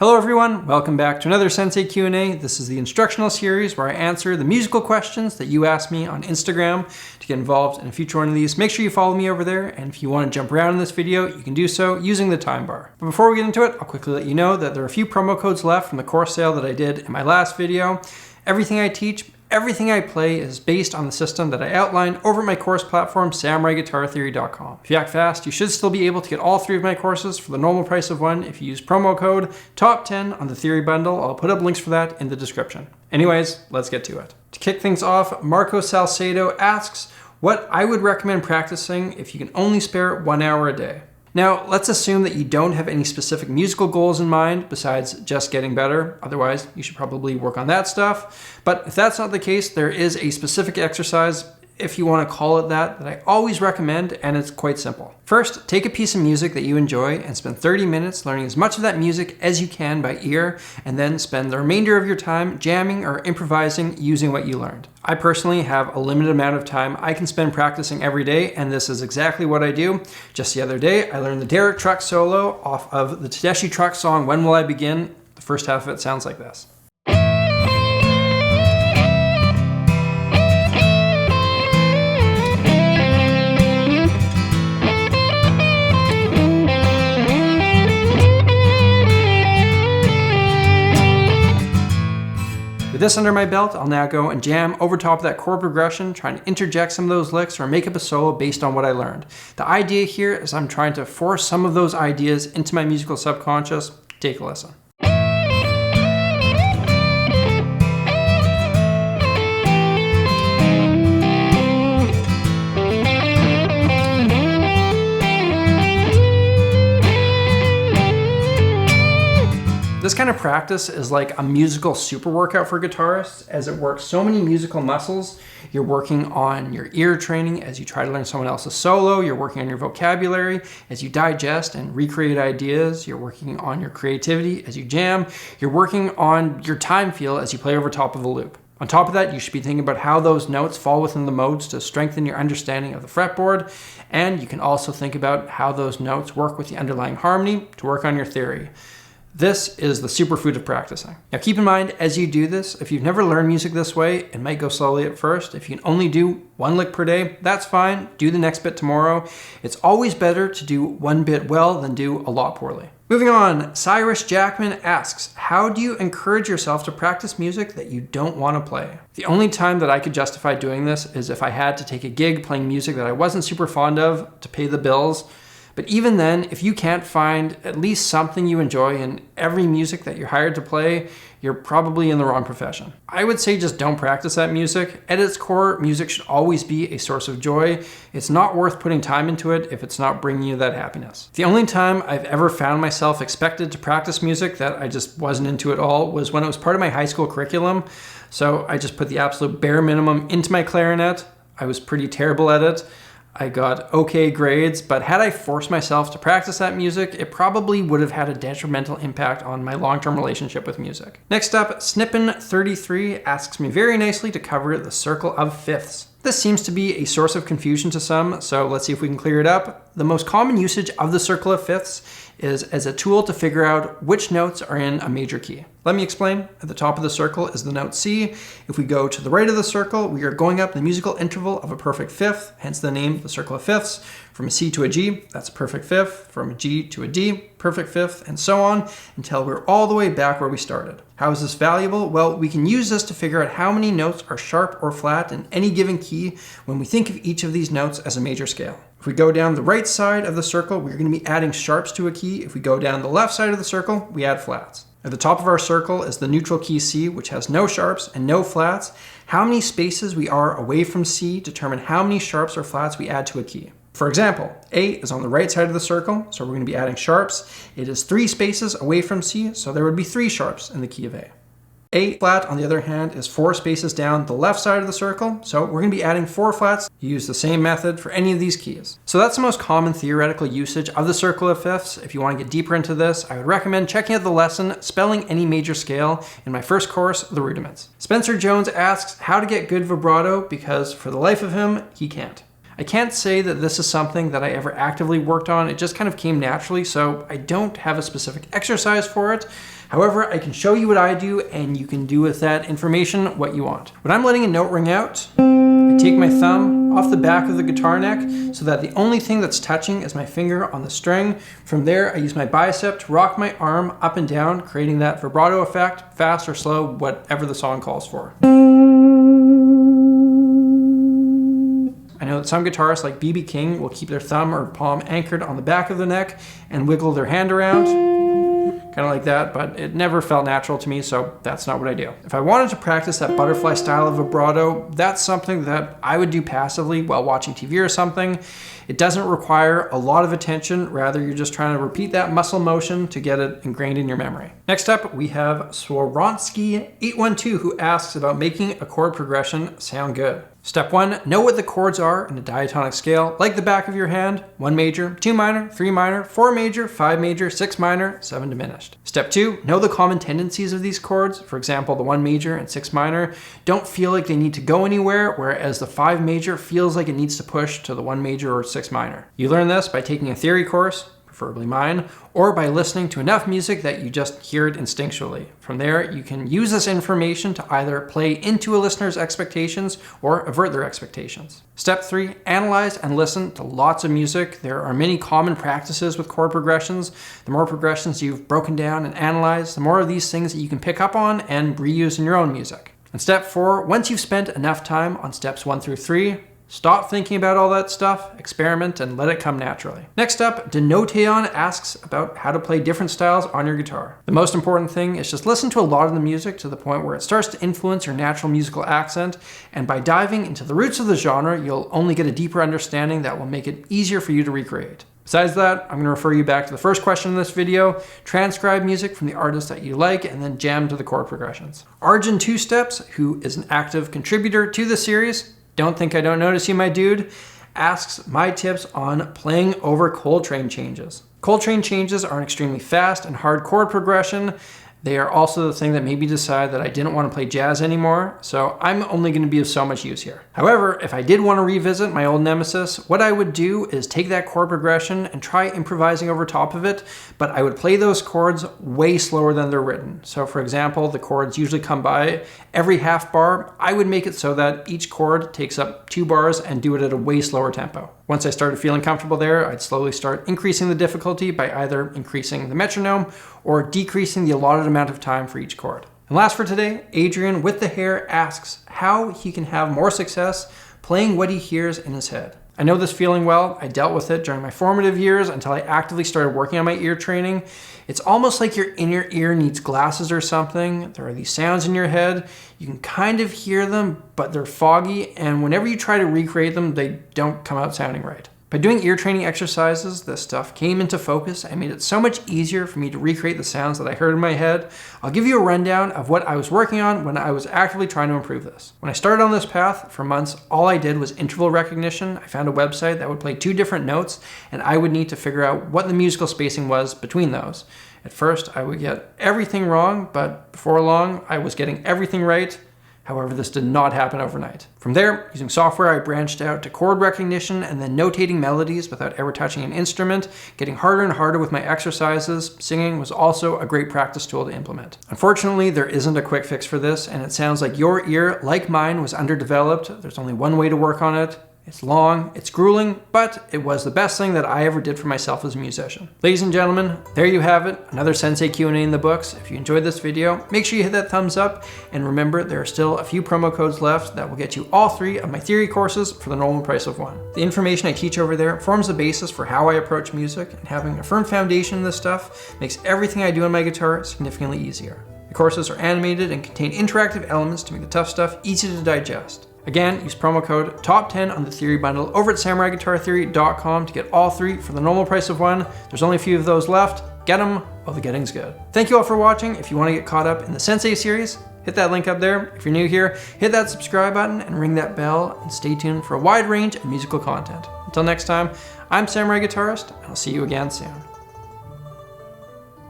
Hello everyone, welcome back to another Sensei Q&A. This is the instructional series where I answer the musical questions that you ask me on Instagram. To get involved in a future one of these, make sure you follow me over there, and if you want to jump around in this video, you can do so using the time bar. But before we get into it, I'll quickly let you know that there are a few promo codes left from the course sale that I did in my last video. Everything I teach, everything I play is based on the system that I outlined over at my course platform, samuraiguitartheory.com. If you act fast, you should still be able to get all three of my courses for the normal price of one if you use promo code TOP10 on the theory bundle. I'll put up links for that in the description. Anyways, let's get to it. To kick things off, Marco Salcedo asks what I would recommend practicing if you can only spare 1 hour a day. Now, let's assume that you don't have any specific musical goals in mind besides just getting better. Otherwise, you should probably work on that stuff. But if that's not the case, there is a specific exercise, if you want to call it that I always recommend, and it's quite simple. First, take a piece of music that you enjoy and spend 30 minutes learning as much of that music as you can by ear, and then spend the remainder of your time jamming or improvising using what you learned. I personally have a limited amount of time I can spend practicing every day, and this is exactly what I do. Just the other day, I learned the Derek Trucks solo off of the Tedeschi Trucks song, When Will I Begin? The first half of it sounds like this. With this under my belt, I'll now go and jam over top of that chord progression, trying to interject some of those licks or make up a solo based on what I learned. The idea here is I'm trying to force some of those ideas into my musical subconscious. Take a listen. This kind of practice is like a musical super workout for guitarists, as it works so many musical muscles. You're working on your ear training as you try to learn someone else's solo. You're working on your vocabulary as you digest and recreate ideas. You're working on your creativity as you jam. You're working on your time feel as you play over top of a loop. On top of that, you should be thinking about how those notes fall within the modes to strengthen your understanding of the fretboard. And you can also think about how those notes work with the underlying harmony to work on your theory. This is the superfood of practicing. Now keep in mind, as you do this, if you've never learned music this way, it might go slowly at first. If you can only do one lick per day, that's fine. Do the next bit tomorrow. It's always better to do one bit well than do a lot poorly. Moving on, Cyrus Jackman asks, how do you encourage yourself to practice music that you don't want to play? The only time that I could justify doing this is if I had to take a gig playing music that I wasn't super fond of to pay the bills. But even then, if you can't find at least something you enjoy in every music that you're hired to play, you're probably in the wrong profession. I would say just don't practice that music. At its core, music should always be a source of joy. It's not worth putting time into it if it's not bringing you that happiness. The only time I've ever found myself expected to practice music that I just wasn't into at all was when it was part of my high school curriculum. So I just put the absolute bare minimum into my clarinet. I was pretty terrible at it. I got okay grades, but had I forced myself to practice that music, it probably would have had a detrimental impact on my long-term relationship with music. Next up, Snippin33 asks me very nicely to cover the circle of fifths. This seems to be a source of confusion to some, so let's see if we can clear it up. The most common usage of the circle of fifths is as a tool to figure out which notes are in a major key. Let me explain. At the top of the circle is the note C. If we go to the right of the circle, we are going up the musical interval of a perfect fifth, hence the name, the circle of fifths. From a C to a G, that's a perfect fifth. From a G to a D, perfect fifth, and so on until we're all the way back where we started. How is this valuable? Well, we can use this to figure out how many notes are sharp or flat in any given key when we think of each of these notes as a major scale. If we go down the right side of the circle, we're going to be adding sharps to a key. If we go down the left side of the circle, we add flats. At the top of our circle is the neutral key C, which has no sharps and no flats. How many spaces we are away from C determine how many sharps or flats we add to a key. For example, A is on the right side of the circle, so we're going to be adding sharps. It is 3 spaces away from C, so there would be 3 sharps in the key of A. A flat, on the other hand, is 4 spaces down the left side of the circle, so we're going to be adding 4 flats. You use the same method for any of these keys. So that's the most common theoretical usage of the circle of fifths. If you want to get deeper into this, I would recommend checking out the lesson, Spelling Any Major Scale, in my first course, The Rudiments. Spencer Jones asks how to get good vibrato because for the life of him, he can't. I can't say that this is something that I ever actively worked on. It just kind of came naturally, so I don't have a specific exercise for it. However, I can show you what I do and you can do with that information what you want. When I'm letting a note ring out, I take my thumb off the back of the guitar neck so that the only thing that's touching is my finger on the string. From there, I use my bicep to rock my arm up and down, creating that vibrato effect, fast or slow, whatever the song calls for. I know that some guitarists like B.B. King will keep their thumb or palm anchored on the back of the neck and wiggle their hand around, kind of like that, but it never felt natural to me, so that's not what I do. If I wanted to practice that butterfly style of vibrato, that's something that I would do passively while watching TV or something. It doesn't require a lot of attention, rather you're just trying to repeat that muscle motion to get it ingrained in your memory. Next up, we have Swaronsky812 who asks about making a chord progression sound good. Step 1, know what the chords are in a diatonic scale, like the back of your hand: 1 major, 2 minor, 3 minor, 4 major, 5 major, 6 minor, 7 diminished. Step 2, know the common tendencies of these chords. For example, the 1 major and 6 minor don't feel like they need to go anywhere, whereas the 5 major feels like it needs to push to the 1 major or 6 minor. You learn this by taking a theory course, preferably mine, or by listening to enough music that you just hear it instinctually. From there, you can use this information to either play into a listener's expectations or avert their expectations. Step 3, analyze and listen to lots of music. There are many common practices with chord progressions. The more progressions you've broken down and analyzed, the more of these things that you can pick up on and reuse in your own music. And step 4, once you've spent enough time on steps 1 through 3, stop thinking about all that stuff, experiment, and let it come naturally. Next up, Denoteon asks about how to play different styles on your guitar. The most important thing is just listen to a lot of the music to the point where it starts to influence your natural musical accent, and by diving into the roots of the genre, you'll only get a deeper understanding that will make it easier for you to recreate. Besides that, I'm going to refer you back to the first question in this video, transcribe music from the artist that you like, and then jam to the chord progressions. Arjun 2 Steps, who is an active contributor to the series, don't think I don't notice you, my dude, asks my tips on playing over Coltrane changes. Coltrane changes are an extremely fast and hard chord progression. They are also the thing that made me decide that I didn't want to play jazz anymore, so I'm only going to be of so much use here. However, if I did want to revisit my old nemesis, what I would do is take that chord progression and try improvising over top of it, but I would play those chords way slower than they're written. So for example, the chords usually come by every half bar. I would make it so that each chord takes up 2 bars and do it at a way slower tempo. Once I started feeling comfortable there, I'd slowly start increasing the difficulty by either increasing the metronome or decreasing the allotted amount of time for each chord. And last for today, Adrian with the hair asks how he can have more success playing what he hears in his head. I know this feeling well. I dealt with it during my formative years until I actively started working on my ear training. It's almost like your inner ear needs glasses or something. There are these sounds in your head. You can kind of hear them, but they're foggy, and whenever you try to recreate them, they don't come out sounding right. By doing ear training exercises, this stuff came into focus and made it so much easier for me to recreate the sounds that I heard in my head. I'll give you a rundown of what I was working on when I was actively trying to improve this. When I started on this path, for months, all I did was interval recognition. I found a website that would play 2 different notes, and I would need to figure out what the musical spacing was between those. At first, I would get everything wrong, but before long, I was getting everything right. However, this did not happen overnight. From there, using software, I branched out to chord recognition and then notating melodies without ever touching an instrument, getting harder and harder with my exercises. Singing was also a great practice tool to implement. Unfortunately, there isn't a quick fix for this, and it sounds like your ear, like mine, was underdeveloped. There's only one way to work on it. It's long, it's grueling, but it was the best thing that I ever did for myself as a musician. Ladies and gentlemen, there you have it, another Sensei Q&A in the books. If you enjoyed this video, make sure you hit that thumbs up, and remember, there are still a few promo codes left that will get you all 3 of my theory courses for the normal price of 1. The information I teach over there forms the basis for how I approach music, and having a firm foundation in this stuff makes everything I do on my guitar significantly easier. The courses are animated and contain interactive elements to make the tough stuff easy to digest. Again, use promo code TOP10 on the Theory Bundle over at samuraiguitartheory.com to get all 3 for the normal price of 1. There's only a few of those left. Get them while the getting's good. Thank you all for watching. If you want to get caught up in the Sensei series, hit that link up there. If you're new here, hit that subscribe button and ring that bell, and stay tuned for a wide range of musical content. Until next time, I'm Samurai Guitarist, and I'll see you again soon.